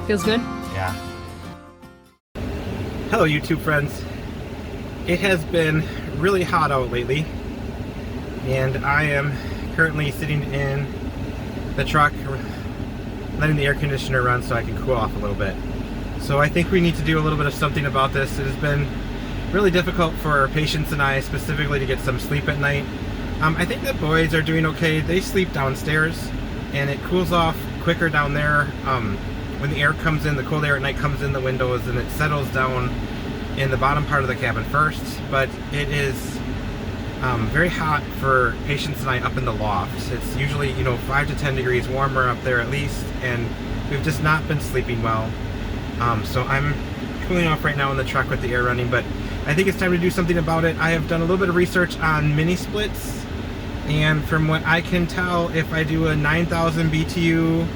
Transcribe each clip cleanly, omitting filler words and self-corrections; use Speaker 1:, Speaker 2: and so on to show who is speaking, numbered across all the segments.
Speaker 1: Feels good?
Speaker 2: Yeah. Hello YouTube friends. It has been really hot out lately, and I am currently sitting in the truck letting the air conditioner run so I can cool off a little bit. So I think we need to do a little bit of something about this. It has been really difficult for patients and I specifically to get some sleep at night. I think the boys are doing okay. They sleep downstairs and it cools off quicker down there. When the air comes in, the cold air at night comes in the windows and it settles down in the bottom part of the cabin first. But it is very hot for patients and I up in the loft. It's usually, 5 to 10 degrees warmer up there at least, and we've just not been sleeping well. So I'm cooling off right now in the truck with the air running, but I think it's time to do something about it. I have done a little bit of research on mini splits, and from what I can tell, if I do a 9,000 BTU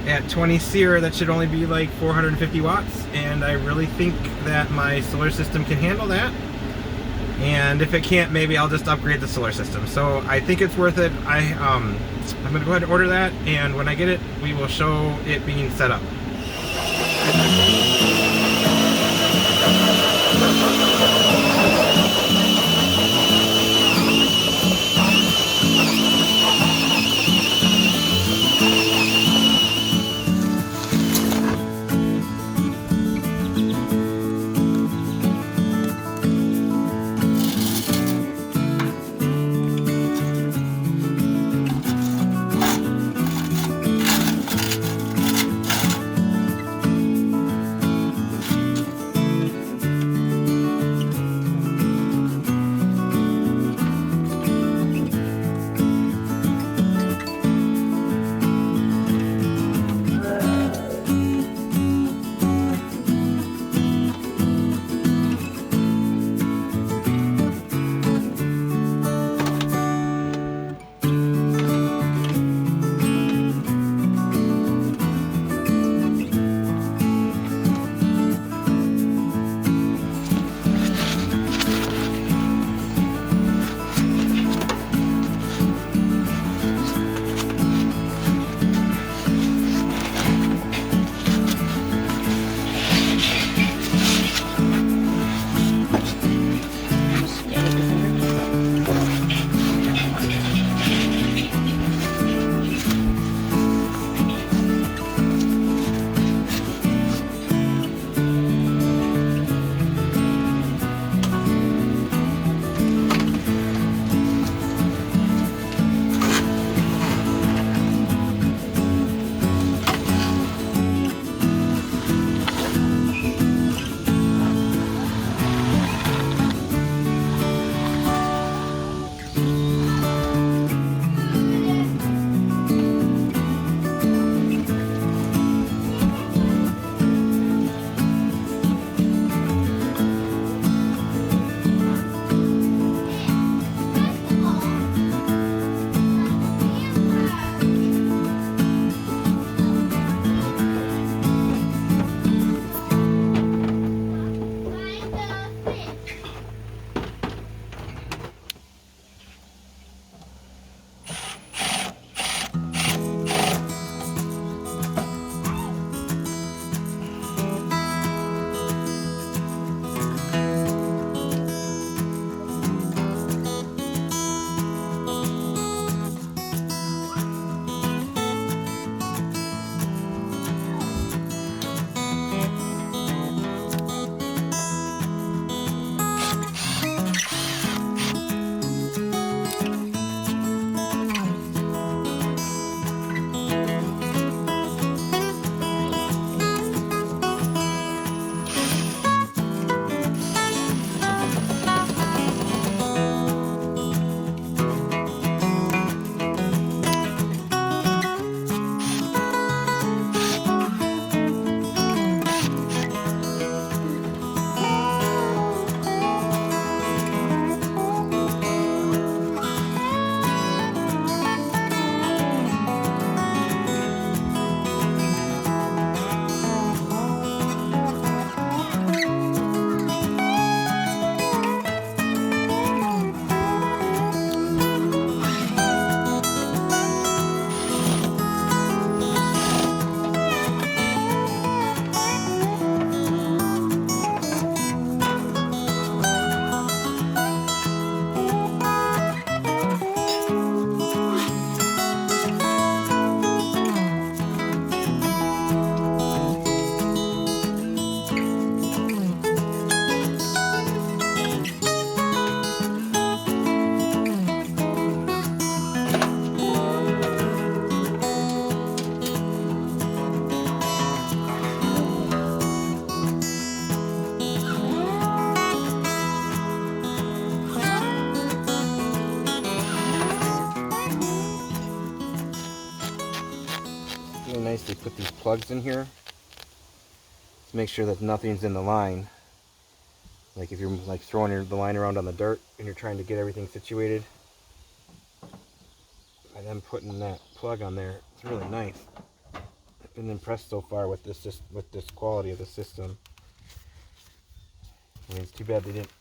Speaker 2: at 20 SEER, that should only be like 450 watts, and I really think that my solar system can handle that. And if it can't, maybe I'll just upgrade the solar system. So I think it's worth it. I'm gonna go ahead and order that, and when I get it, we will show it being set up. put these plugs in here to make sure that nothing's in the line. Like if you're like throwing the line around on the dirt and you're trying to get everything situated, by them putting that plug on there, it's really nice. I've been impressed so far with this quality of the system. I mean, it's too bad they didn't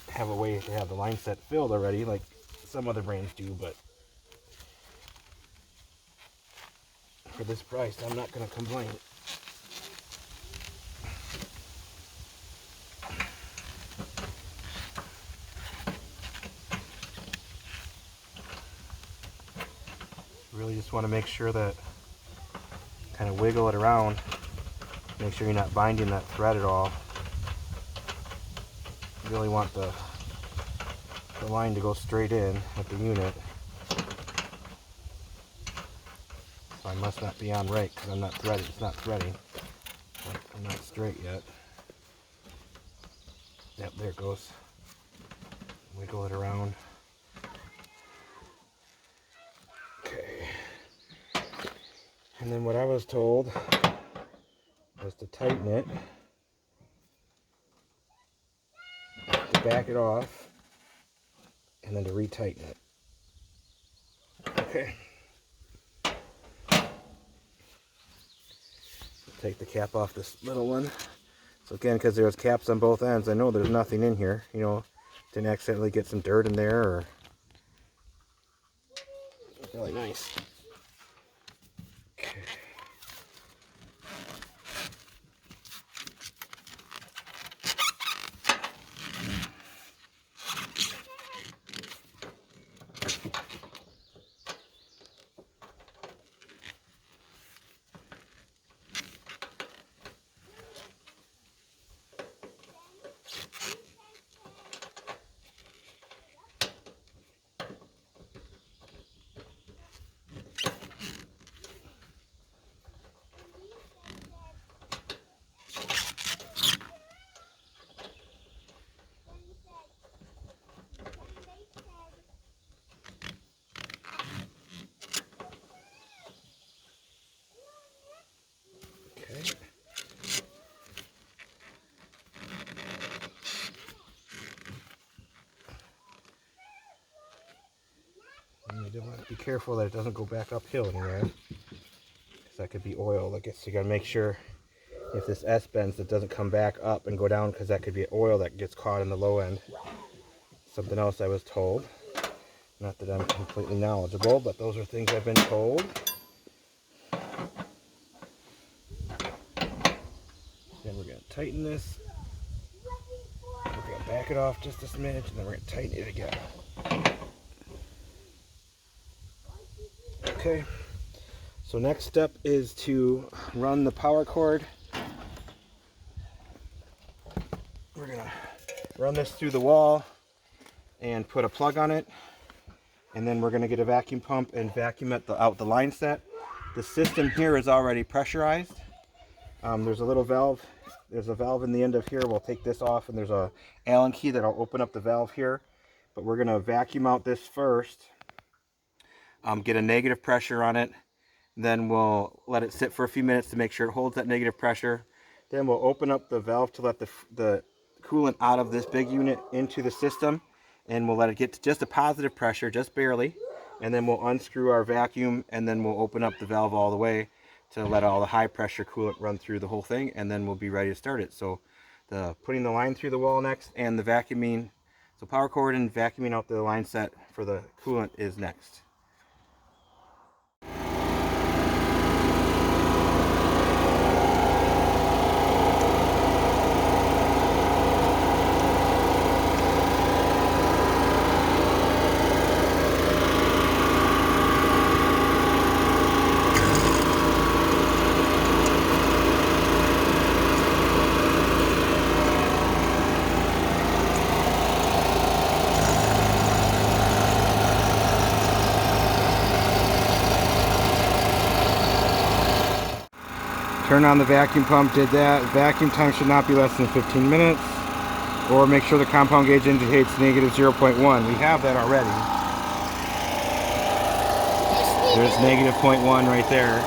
Speaker 2: have a way to have the line set filled already like some other brands do, but for this price, I'm not going to complain. Really just want to make sure that, kind of wiggle it around, make sure you're not binding that thread at all. You really want the line to go straight in at the unit. So I must not be on right because I'm not threading. It's not threading. I'm not straight yet. Yep, there it goes. Wiggle it around. Okay. And then what I was told was to tighten it, to back it off, and then to retighten it. Okay. Take the cap off this little one. So again, because there's caps on both ends, I know there's nothing in here. You know, didn't accidentally get some dirt in there, or really nice. Okay. And you don't want to be careful that it doesn't go back uphill anywhere, because that could be oil. I guess you got to make sure if this S bends, it doesn't come back up and go down, because that could be oil that gets caught in the low end. Something else I was told. Not that I'm completely knowledgeable, but those are things I've been told. Then we're going to tighten this. We're going to back it off just a smidge, and then we're going to tighten it again. Okay, so next step is to run the power cord. We're going to run this through the wall and put a plug on it. And then we're going to get a vacuum pump and vacuum out the line set. The system here is already pressurized. There's a little valve. There's a valve in the end of here. We'll take this off, and there's a Allen key that'll open up the valve here. But we're going to vacuum out this first. Get a negative pressure on it. Then we'll let it sit for a few minutes to make sure it holds that negative pressure. Then we'll open up the valve to let the coolant out of this big unit into the system. And we'll let it get to just a positive pressure, just barely. And then we'll unscrew our vacuum, and then we'll open up the valve all the way to let all the high pressure coolant run through the whole thing, and then we'll be ready to start it. So putting the line through the wall next, and the vacuuming, so power cord and vacuuming out the line set for the coolant is next. Turn on the vacuum pump, did that. Vacuum time should not be less than 15 minutes. Or make sure the compound gauge indicates negative 0.1. We have that already. There's negative 0.1 right there.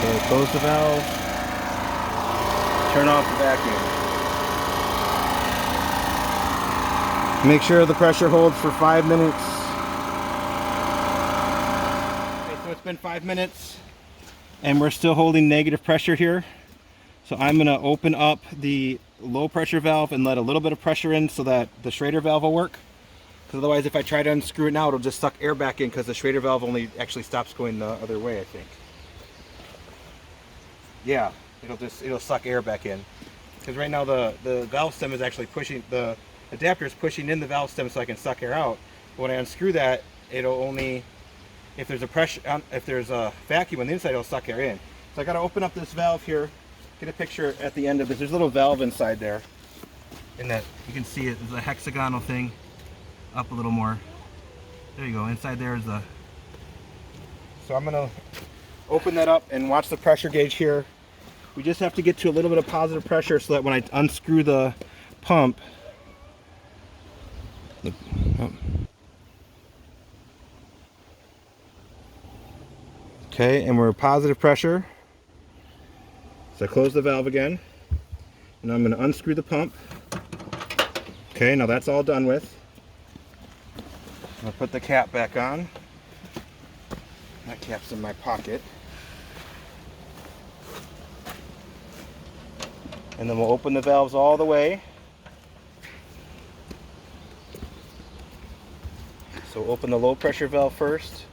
Speaker 2: Okay, close the valve. Turn off the vacuum. Make sure the pressure holds for 5 minutes. Okay, so it's been 5 minutes and we're still holding negative pressure here. So I'm gonna open up the low pressure valve and let a little bit of pressure in so that the Schrader valve will work. Because otherwise if I try to unscrew it now, it'll just suck air back in because the Schrader valve only actually stops going the other way, I think. Yeah, it'll suck air back in. Because right now the valve stem is actually pushing, the adapter is pushing in the valve stem so I can suck air out. But when I unscrew that, it'll only, if there's a vacuum on the inside, it'll suck air in. So I gotta open up this valve here, get a picture at the end of this. There's a little valve inside there. And that, you can see it, there's a hexagonal thing up a little more. There you go, inside there is the, so I'm gonna open that up and watch the pressure gauge here. We just have to get to a little bit of positive pressure so that when I unscrew the pump, okay, and we're positive pressure. So I close the valve again, and I'm going to unscrew the pump. Okay, now that's all done with. I'll put the cap back on. That cap's in my pocket. And then we'll open the valves all the way. So we'll open the low pressure valve first.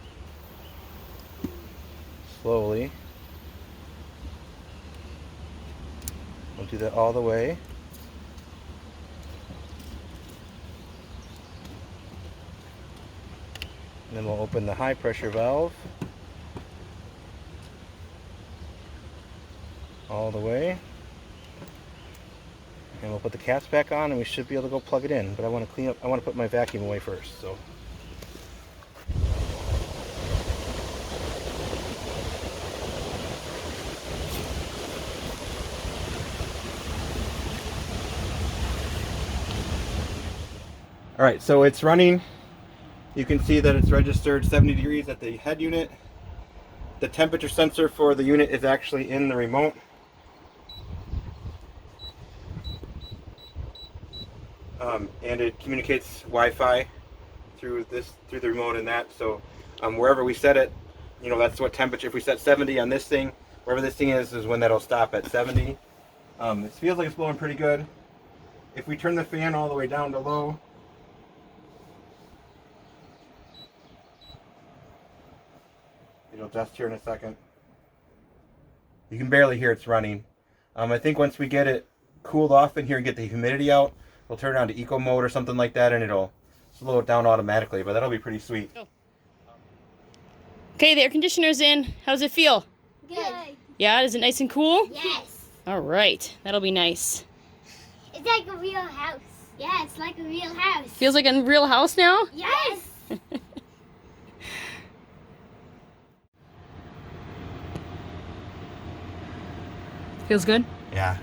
Speaker 2: Slowly. We'll do that all the way. And then we'll open the high pressure valve. All the way. And we'll put the caps back on and we should be able to go plug it in. But I want to clean up, I want to put my vacuum away first. So. Alright, so it's running. You can see that it's registered 70 degrees at the head unit. The temperature sensor for the unit is actually in the remote. And it communicates Wi-Fi through the remote and that. So wherever we set it, you know, that's what temperature. If we set 70 on this thing, wherever this thing is when that'll stop at 70. It feels like it's blowing pretty good. If we turn the fan all the way down to low, it'll adjust here in a second. You can barely hear it's running. I think once we get it cooled off in here and get the humidity out, we'll turn it on to eco mode or something like that and it'll slow it down automatically, but that'll be pretty sweet.
Speaker 1: Okay, the air conditioner's in. How does it feel?
Speaker 3: Good.
Speaker 1: Yeah, is it nice and cool?
Speaker 3: Yes.
Speaker 1: All right, that'll be nice.
Speaker 3: It's like a real house. Yeah, it's like a real house.
Speaker 1: Feels like a real house now?
Speaker 3: Yes.
Speaker 1: Feels good?
Speaker 2: Yeah.